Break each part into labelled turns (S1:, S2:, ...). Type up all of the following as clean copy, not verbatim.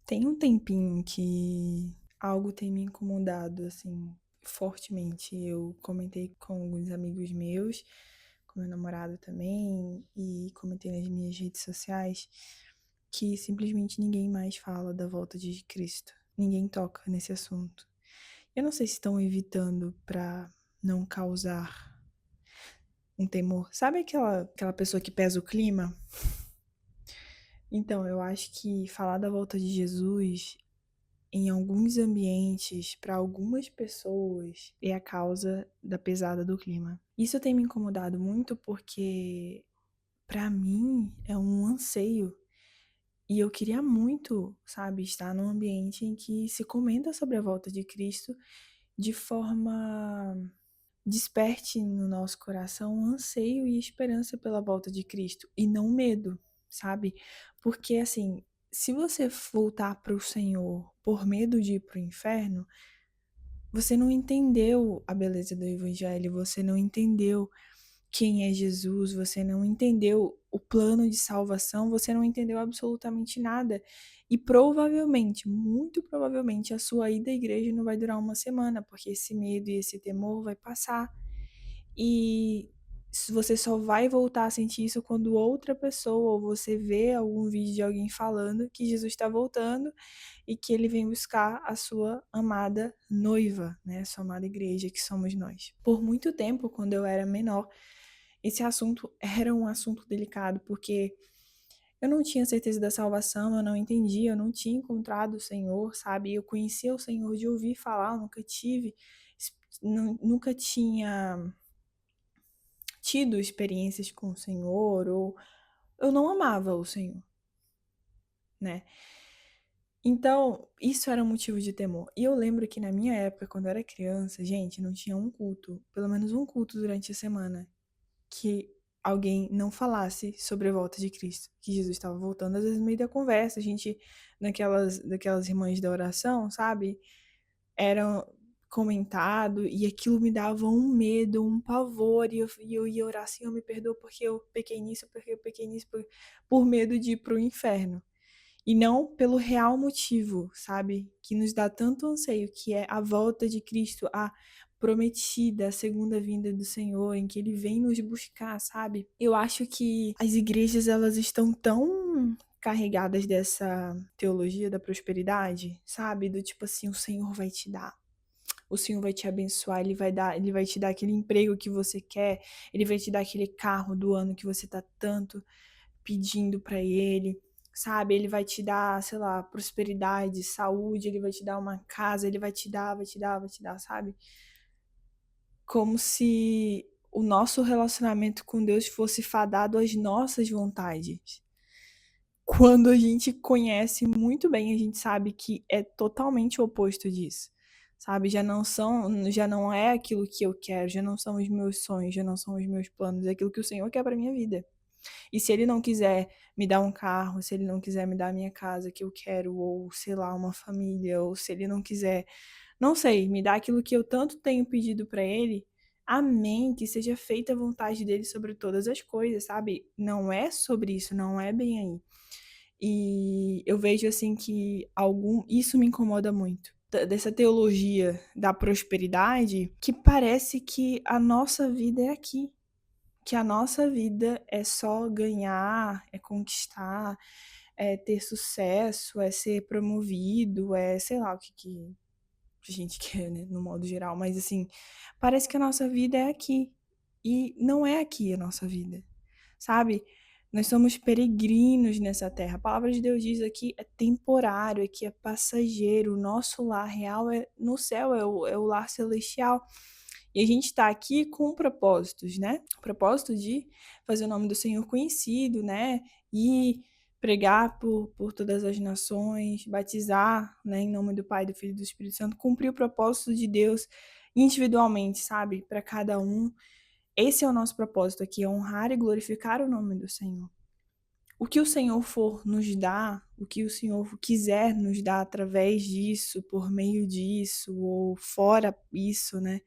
S1: Tem um tempinho que algo tem me incomodado, assim, fortemente. Eu comentei com alguns amigos meus, com meu namorado também, e comentei nas minhas redes sociais que simplesmente ninguém mais fala da volta de Cristo. Ninguém toca nesse assunto. Eu não sei se estão evitando pra não causar um temor. Sabe aquela pessoa que pesa o clima? Então, eu acho que falar da volta de Jesus em alguns ambientes, para algumas pessoas, é a causa da pesada do clima. Isso tem me incomodado muito porque, para mim, é um anseio. E eu queria muito, sabe, estar num ambiente em que se comenta sobre a volta de Cristo de forma desperte no nosso coração um anseio e esperança pela volta de Cristo e não medo, sabe? Porque assim, se você voltar para o Senhor por medo de ir para o inferno, você não entendeu a beleza do Evangelho, você não entendeu quem é Jesus, você não entendeu o plano de salvação, você não entendeu absolutamente nada. E provavelmente, muito provavelmente, a sua ida à igreja não vai durar uma semana, porque esse medo e esse temor vai passar. E você só vai voltar a sentir isso quando outra pessoa ou você vê algum vídeo de alguém falando que Jesus está voltando e que ele vem buscar a sua amada noiva, né? A sua amada igreja, que somos nós. Por muito tempo, quando eu era menor, esse assunto era um assunto delicado, porque eu não tinha certeza da salvação, eu não entendia, eu não tinha encontrado o Senhor, sabe? Eu conhecia o Senhor de ouvir falar, eu nunca tive, nunca tinha tido experiências com o Senhor, ou eu não amava o Senhor, né? Então, isso era um motivo de temor. E eu lembro que na minha época, quando eu era criança, gente, não tinha um culto, pelo menos um culto durante a semana, que alguém não falasse sobre a volta de Cristo, que Jesus estava voltando. Às vezes, no meio da conversa, a gente, daquelas irmãs da oração, sabe? Era comentado e aquilo me dava um medo, um pavor, e eu ia orar, Senhor, me perdoa porque eu pequei nisso, porque eu pequei nisso, por medo de ir pro inferno. E não pelo real motivo, sabe? Que nos dá tanto anseio, que é a volta de Cristo, a prometida, a segunda vinda do Senhor, em que ele vem nos buscar, sabe? Eu acho que as igrejas, elas estão tão carregadas dessa teologia da prosperidade, sabe? Do tipo assim, o Senhor vai te dar. O Senhor vai te abençoar, ele vai te dar aquele emprego que você quer, ele vai te dar aquele carro do ano que você tá tanto pedindo para ele, sabe? Ele vai te dar, sei lá, prosperidade, saúde, ele vai te dar uma casa, ele vai te dar, vai te dar, vai te dar, sabe? Como se o nosso relacionamento com Deus fosse fadado às nossas vontades. Quando a gente conhece muito bem, a gente sabe que é totalmente o oposto disso. Sabe, já não é aquilo que eu quero, já não são os meus sonhos, já não são os meus planos, é aquilo que o Senhor quer para minha vida. E se ele não quiser me dar um carro, se ele não quiser me dar a minha casa que eu quero, ou sei lá, uma família, ou se ele não quiser, não sei, me dar aquilo que eu tanto tenho pedido para ele, amém, que seja feita a vontade dele sobre todas as coisas, sabe? Não é sobre isso, não é bem aí. E eu vejo assim que isso me incomoda muito. Dessa teologia da prosperidade, que parece que a nossa vida é aqui, que a nossa vida é só ganhar, é conquistar, é ter sucesso, é ser promovido, é sei lá o que a gente quer, né, no modo geral, mas assim, parece que a nossa vida é aqui. E não é aqui a nossa vida, sabe? Nós somos peregrinos nessa terra. A palavra de Deus diz aqui é temporário, aqui é passageiro. O nosso lar real é no céu, é o lar celestial. E a gente está aqui com propósitos, né? O propósito de fazer o nome do Senhor conhecido, né? E pregar por todas as nações, batizar, né, em nome do Pai, do Filho e do Espírito Santo, cumprir o propósito de Deus individualmente, sabe? Para cada um. Esse é o nosso propósito aqui, é honrar e glorificar o nome do Senhor. O que o Senhor for nos dar, o que o Senhor quiser nos dar através disso, por meio disso, ou fora isso, né?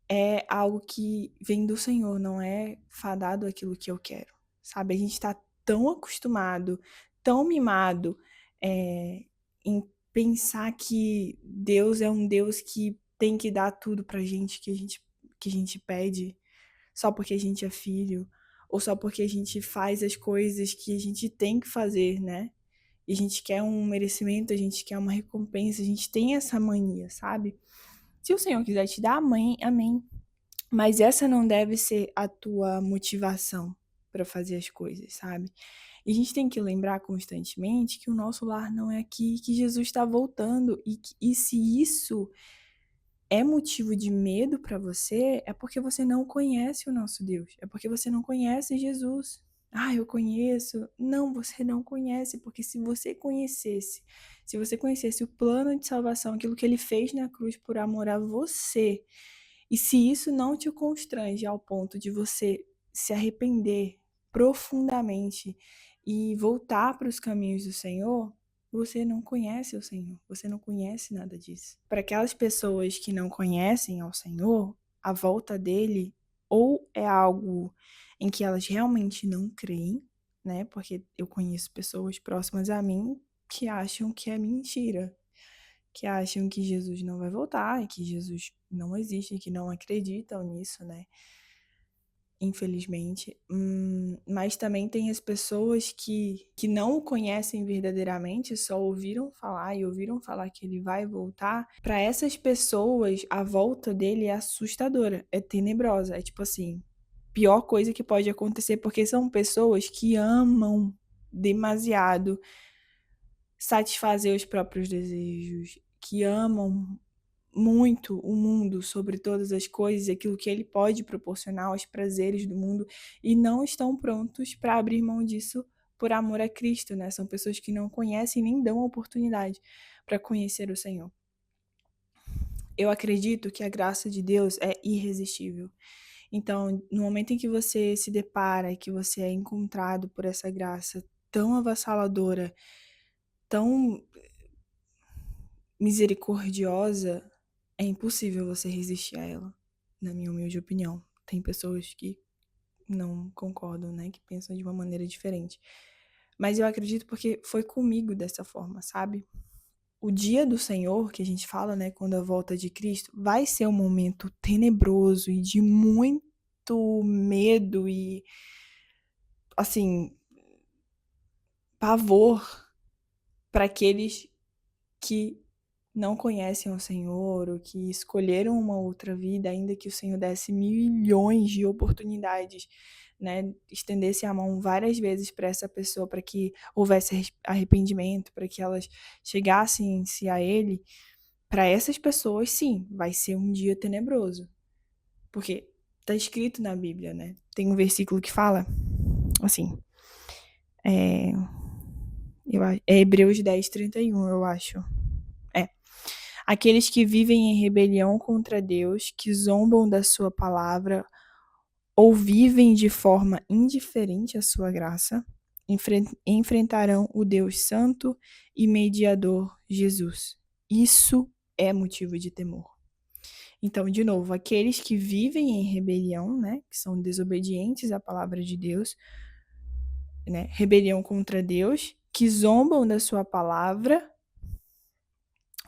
S1: É algo que vem do Senhor, não é fadado aquilo que eu quero, sabe? A gente tá tão acostumado, tão mimado, em pensar que Deus é um Deus que tem que dar tudo pra gente que a gente pede, só porque a gente é filho, ou só porque a gente faz as coisas que a gente tem que fazer, né? E a gente quer um merecimento, a gente quer uma recompensa, a gente tem essa mania, sabe? Se o Senhor quiser te dar, amém, amém. Mas essa não deve ser a tua motivação para fazer as coisas, sabe? E a gente tem que lembrar constantemente que o nosso lar não é aqui, que Jesus está voltando. E se isso é motivo de medo para você, é porque você não conhece o nosso Deus. É porque você não conhece Jesus. Ah, eu conheço. Não, você não conhece, porque se você conhecesse o plano de salvação, aquilo que ele fez na cruz por amor a você, e se isso não te constrange ao ponto de você se arrepender profundamente e voltar para os caminhos do Senhor, você não conhece o Senhor, você não conhece nada disso. Para aquelas pessoas que não conhecem ao Senhor, a volta dele ou é algo em que elas realmente não creem, né? Porque eu conheço pessoas próximas a mim que acham que é mentira, que acham que Jesus não vai voltar e que Jesus não existe, e que não acreditam nisso, né? Infelizmente. Mas também tem as pessoas que não o conhecem verdadeiramente, só ouviram falar e ouviram falar que ele vai voltar. Para essas pessoas, a volta dele é assustadora, é tenebrosa, é tipo assim, pior coisa que pode acontecer, porque são pessoas que amam demasiado satisfazer os próprios desejos, que amam muito o mundo sobre todas as coisas, aquilo que ele pode proporcionar, os prazeres do mundo, e não estão prontos para abrir mão disso por amor a Cristo, né? São pessoas que não conhecem nem dão a oportunidade para conhecer o Senhor. Eu acredito que a graça de Deus é irresistível. Então, no momento em que você se depara e que você é encontrado por essa graça tão avassaladora, tão misericordiosa, é impossível você resistir a ela, na minha humilde opinião. Tem pessoas que não concordam, né, que pensam de uma maneira diferente. Mas eu acredito porque foi comigo dessa forma, sabe? O dia do Senhor, que a gente fala, né, quando a volta de Cristo, vai ser um momento tenebroso e de muito medo e, assim, pavor para aqueles que não conhecem o Senhor ou que escolheram uma outra vida, ainda que o Senhor desse milhões de oportunidades, né, estendesse a mão várias vezes para essa pessoa, para que houvesse arrependimento, para que elas chegassem-se a Ele, para essas pessoas, sim, vai ser um dia tenebroso, porque está escrito na Bíblia, né? Tem um versículo que fala assim, é, é Hebreus 10:31, eu acho. É. Aqueles que vivem em rebelião contra Deus, que zombam da sua palavra ou vivem de forma indiferente à sua graça, enfrentarão o Deus Santo e Mediador Jesus. Isso é motivo de temor. Então, de novo, aqueles que vivem em rebelião, né, que são desobedientes à palavra de Deus, né, rebelião contra Deus, que zombam da sua palavra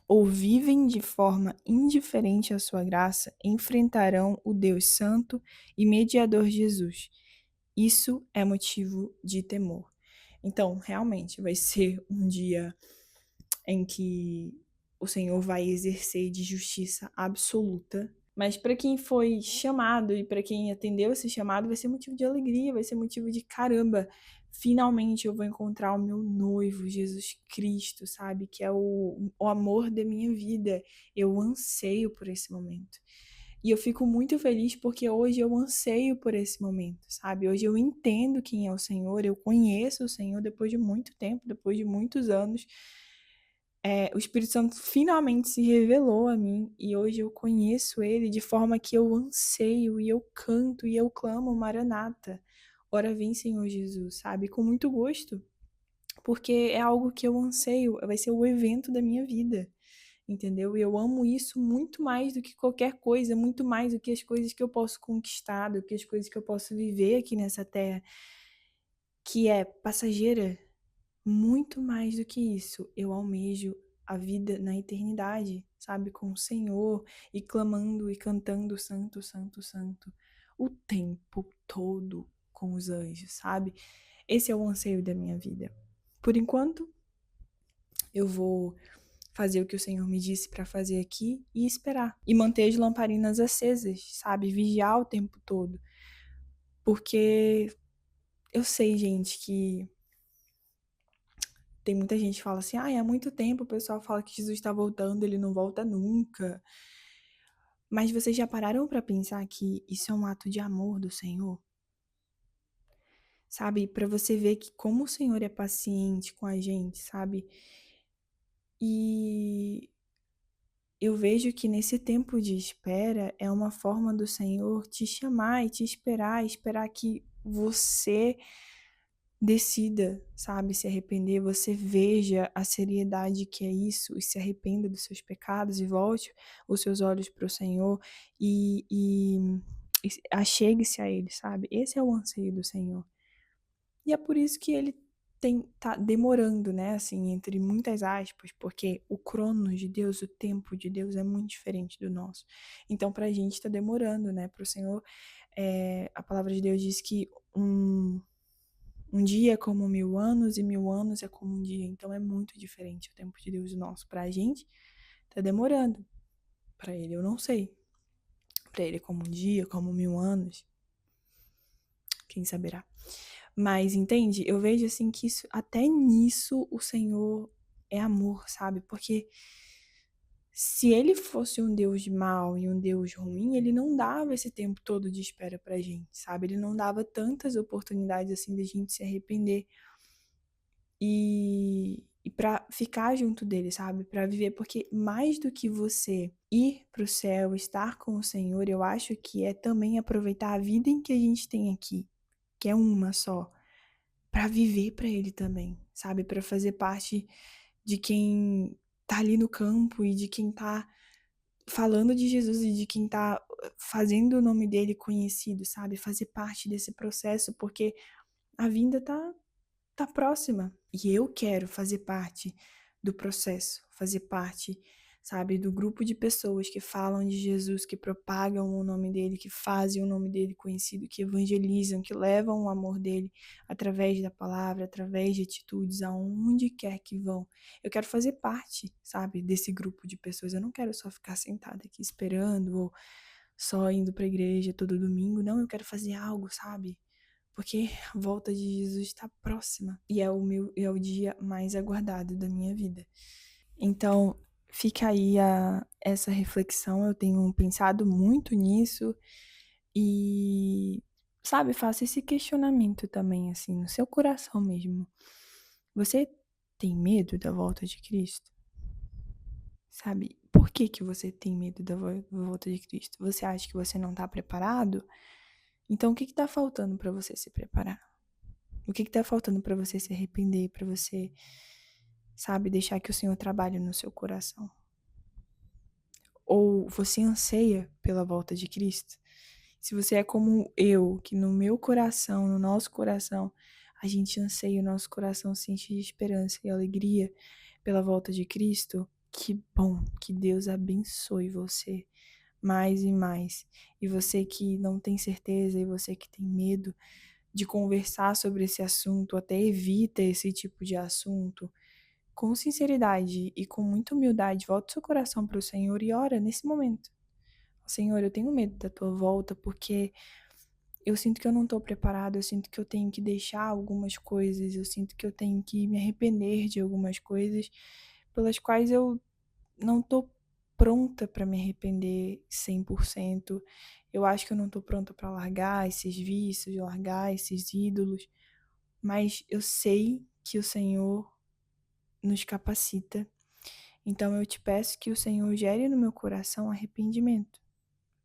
S1: ou vivem de forma indiferente à sua graça, enfrentarão o Deus Santo e Mediador Jesus. Isso é motivo de temor. Então, realmente, vai ser um dia em que o Senhor vai exercer de justiça absoluta. Mas para quem foi chamado e para quem atendeu esse chamado, vai ser motivo de alegria, vai ser motivo de caramba. Finalmente eu vou encontrar o meu noivo, Jesus Cristo, sabe? Que é o amor da minha vida. Eu anseio por esse momento. E eu fico muito feliz porque hoje eu anseio por esse momento, sabe? Hoje eu entendo quem é o Senhor, eu conheço o Senhor depois de muito tempo, depois de muitos anos. O Espírito Santo finalmente se revelou a mim e hoje eu conheço ele de forma que eu anseio e eu canto e eu clamo Maranata. Ora vem, Senhor Jesus, sabe? Com muito gosto, porque é algo que eu anseio, vai ser o evento da minha vida, entendeu? E eu amo isso muito mais do que qualquer coisa, muito mais do que as coisas que eu posso conquistar, do que as coisas que eu posso viver aqui nessa terra, que é passageira, muito mais do que isso, eu almejo a vida na eternidade, sabe, com o Senhor e clamando e cantando santo, santo, santo o tempo todo com os anjos, sabe? Esse é o anseio da minha vida. Por enquanto, eu vou fazer o que o Senhor me disse para fazer aqui e esperar. E manter as lamparinas acesas, sabe? Vigiar o tempo todo. Porque eu sei, gente, que tem muita gente que fala assim: há muito tempo o pessoal fala que Jesus está voltando, ele não volta nunca. Mas vocês já pararam para pensar que isso é um ato de amor do Senhor? Sabe? Para você ver que como o Senhor é paciente com a gente, sabe? E eu vejo que nesse tempo de espera é uma forma do Senhor te chamar e te esperar, esperar que você decida, sabe, se arrepender, você veja a seriedade que é isso e se arrependa dos seus pecados e volte os seus olhos para o Senhor e achegue-se a Ele, sabe? Esse é o anseio do Senhor. E é por isso que Ele tá demorando, né, assim, entre muitas aspas, porque o cronos de Deus, o tempo de Deus é muito diferente do nosso. Então, pra gente tá demorando, né, pro Senhor, a palavra de Deus diz que um dia é como 1000 anos e 1000 anos é como um dia. Então é muito diferente o tempo de Deus e o nosso. Pra gente, tá demorando. Pra ele, eu não sei. Pra ele é como um dia, como 1000 anos. Quem saberá? Mas entende? Eu vejo assim que isso, até nisso o Senhor é amor, sabe? Porque se ele fosse um Deus mau e um Deus ruim, ele não dava esse tempo todo de espera pra gente, sabe? Ele não dava tantas oportunidades assim de a gente se arrepender e para ficar junto dele, sabe? Para viver, porque mais do que você ir pro céu, estar com o Senhor, eu acho que é também aproveitar a vida em que a gente tem aqui, que é uma só, para viver para ele também, sabe? Para fazer parte de quem tá ali no campo e de quem tá falando de Jesus e de quem tá fazendo o nome dele conhecido, sabe? Fazer parte desse processo, porque a vinda tá próxima. E eu quero fazer parte do processo, fazer parte, sabe, do grupo de pessoas que falam de Jesus, que propagam o nome dele, que fazem o nome dele conhecido, que evangelizam, que levam o amor dele através da palavra, através de atitudes, aonde quer que vão. Eu quero fazer parte, sabe, desse grupo de pessoas. Eu não quero só ficar sentada aqui esperando ou só indo para a igreja todo domingo. Não, eu quero fazer algo, sabe? Porque a volta de Jesus está próxima e é o dia mais aguardado da minha vida. Então, fica aí essa reflexão. Eu tenho pensado muito nisso e, sabe, faça esse questionamento também, assim, no seu coração mesmo. Você tem medo da volta de Cristo? Sabe? Por que que você tem medo da volta de Cristo? Você acha que você não está preparado? Então, o que está faltando para você se preparar? O que tá faltando para você se arrepender, para você, sabe, deixar que o Senhor trabalhe no seu coração? Ou você anseia pela volta de Cristo? Se você é como eu, que no meu coração, no nosso coração, a gente anseia, o nosso coração se enche de esperança e alegria pela volta de Cristo, que bom, que Deus abençoe você mais e mais. E você que não tem certeza, e você que tem medo de conversar sobre esse assunto, até evita esse tipo de assunto, com sinceridade e com muita humildade, volta seu coração para o Senhor e ora nesse momento. Senhor, eu tenho medo da tua volta porque eu sinto que eu não estou preparado, eu sinto que eu tenho que deixar algumas coisas, eu sinto que eu tenho que me arrepender de algumas coisas pelas quais eu não estou pronta para me arrepender 100%. Eu acho que eu não estou pronta para largar esses vícios, largar esses ídolos, mas eu sei que o Senhor nos capacita. Então eu te peço que o Senhor gere no meu coração arrependimento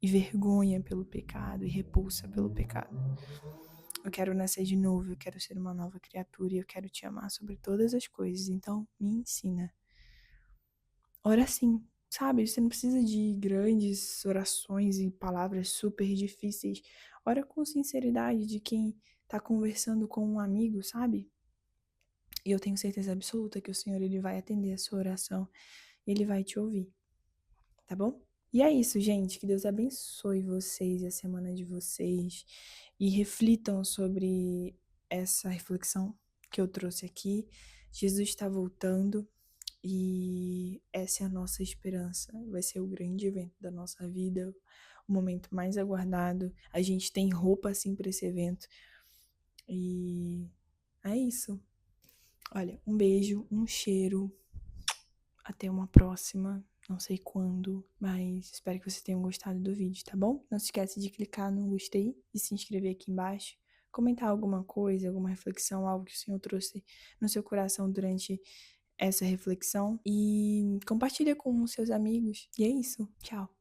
S1: e vergonha pelo pecado e repulsa pelo pecado. Eu quero nascer de novo, eu quero ser uma nova criatura e eu quero te amar sobre todas as coisas. Então me ensina. Ora assim, sabe? Você não precisa de grandes orações e palavras super difíceis. Ora com sinceridade de quem tá conversando com um amigo, sabe? E eu tenho certeza absoluta que o Senhor, ele vai atender a sua oração e ele vai te ouvir, tá bom? E é isso, gente. Que Deus abençoe vocês e a semana de vocês. E reflitam sobre essa reflexão que eu trouxe aqui. Jesus está voltando e essa é a nossa esperança. Vai ser o grande evento da nossa vida, o momento mais aguardado. A gente tem roupa assim para esse evento. E é isso. Olha, um beijo, um cheiro. Até uma próxima. Não sei quando, mas espero que vocês tenham gostado do vídeo, tá bom? Não se esquece de clicar no gostei e se inscrever aqui embaixo. Comentar alguma coisa, alguma reflexão, algo que o Senhor trouxe no seu coração durante essa reflexão. E compartilha com os seus amigos. E é isso. Tchau.